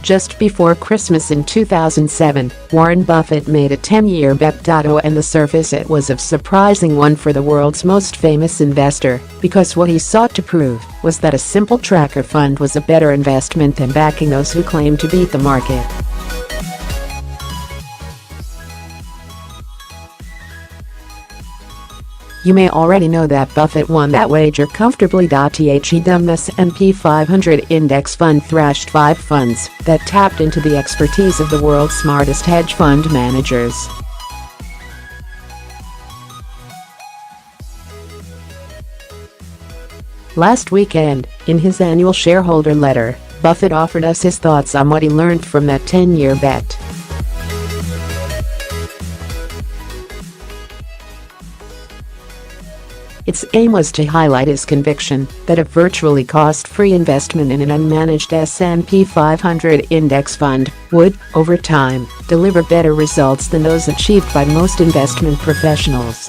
Just before Christmas in 2007, Warren Buffett made a 10-year bet. On the surface it was a surprising one for the world's most famous investor, because what he sought to prove was that a simple tracker fund was a better investment than backing those who claim to beat the market. You may already know that Buffett won that wager comfortably. The S&P 500 index fund thrashed 5 funds that tapped into the expertise of the world's smartest hedge fund managers. Last weekend, in his annual shareholder letter, Buffett offered us his thoughts on what he learned from that 10-year bet. Its aim was to highlight his conviction that a virtually cost-free investment in an unmanaged S&P 500 index fund would, over time, deliver better results than those achieved by most investment professionals.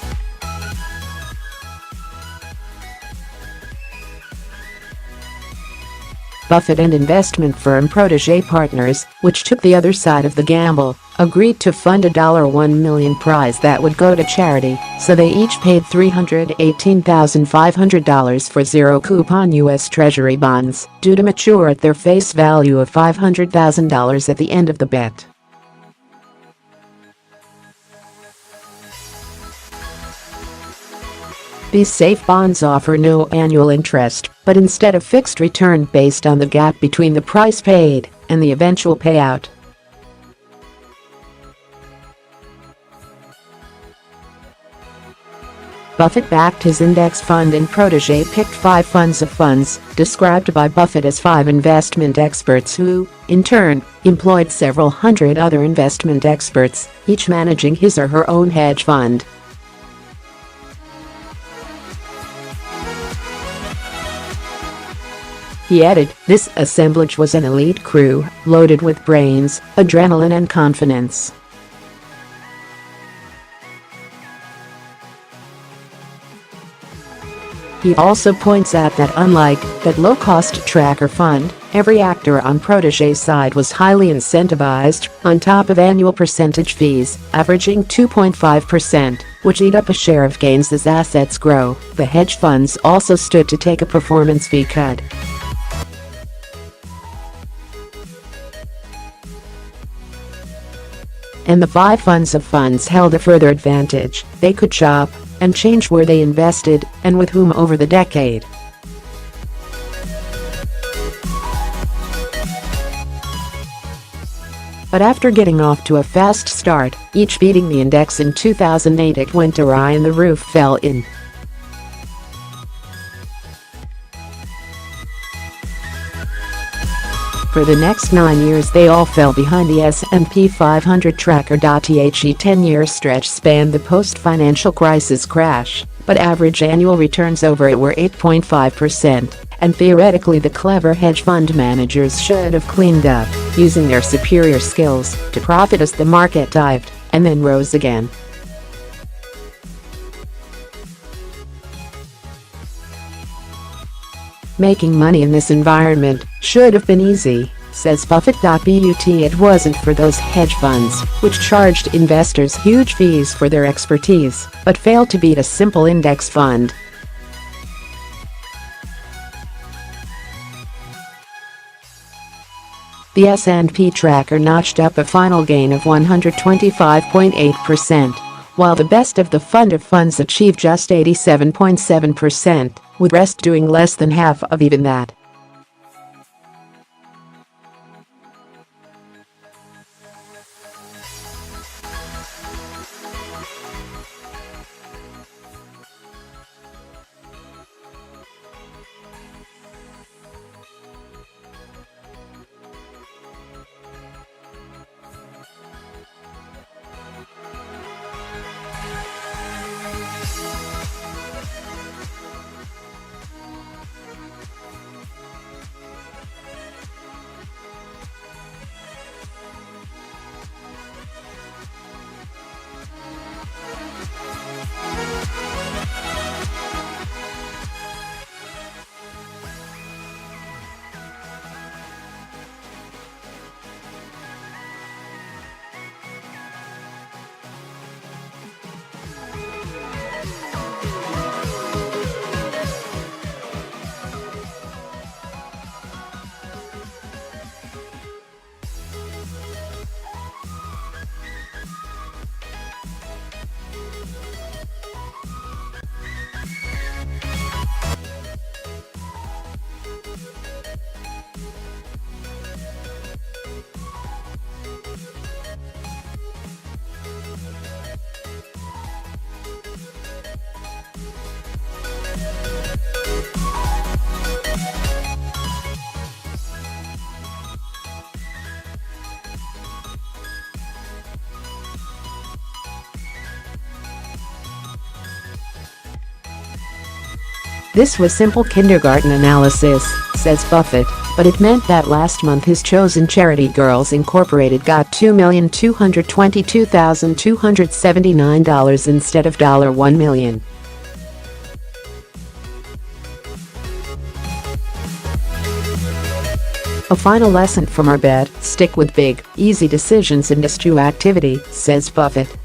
Buffett and investment firm Protégé Partners, which took the other side of the gamble, agreed to fund a $1 million prize that would go to charity, so they each paid $318,500 for zero-coupon U.S. Treasury bonds, due to mature at their face value of $500,000 at the end of the bet. These safe bonds offer no annual interest, but instead a fixed return based on the gap between the price paid and the eventual payout. Buffett backed his index fund and Protégé picked 5 funds of funds, described by Buffett as 5 investment experts who, in turn, employed several hundred other investment experts, each managing his or her own hedge fund. He added, this assemblage was an elite crew, loaded with brains, adrenaline and confidence. He also points out that unlike that low-cost tracker fund, every actor on Protégé's side was highly incentivized, on top of annual percentage fees, averaging 2.5%, which eat up a share of gains as assets grow. The hedge funds also stood to take a performance fee cut. And the 5 funds of funds held a further advantage: they could chop and change where they invested and with whom over the decade. But after getting off to a fast start, each beating the index in 2008, it went awry and the roof fell in. For the next 9 years they all fell behind the S&P 500 tracker. The 10-year stretch spanned the post-financial crisis crash, but average annual returns over it were 8.5%, and theoretically the clever hedge fund managers should have cleaned up, using their superior skills to profit as the market dived and then rose again. Making money in this environment should have been easy, says Buffett. But it wasn't for those hedge funds, which charged investors huge fees for their expertise, but failed to beat a simple index fund. The S&P tracker notched up a final gain of 125.8%, while the best of the fund of funds achieved just 87.7%, with rest doing less than half of even that. This was simple kindergarten analysis, says Buffett, but it meant that last month his chosen charity Girls Incorporated got $2,222,279 instead of $1 million. A final lesson from our bet: stick with big, easy decisions and eschew activity, says Buffett.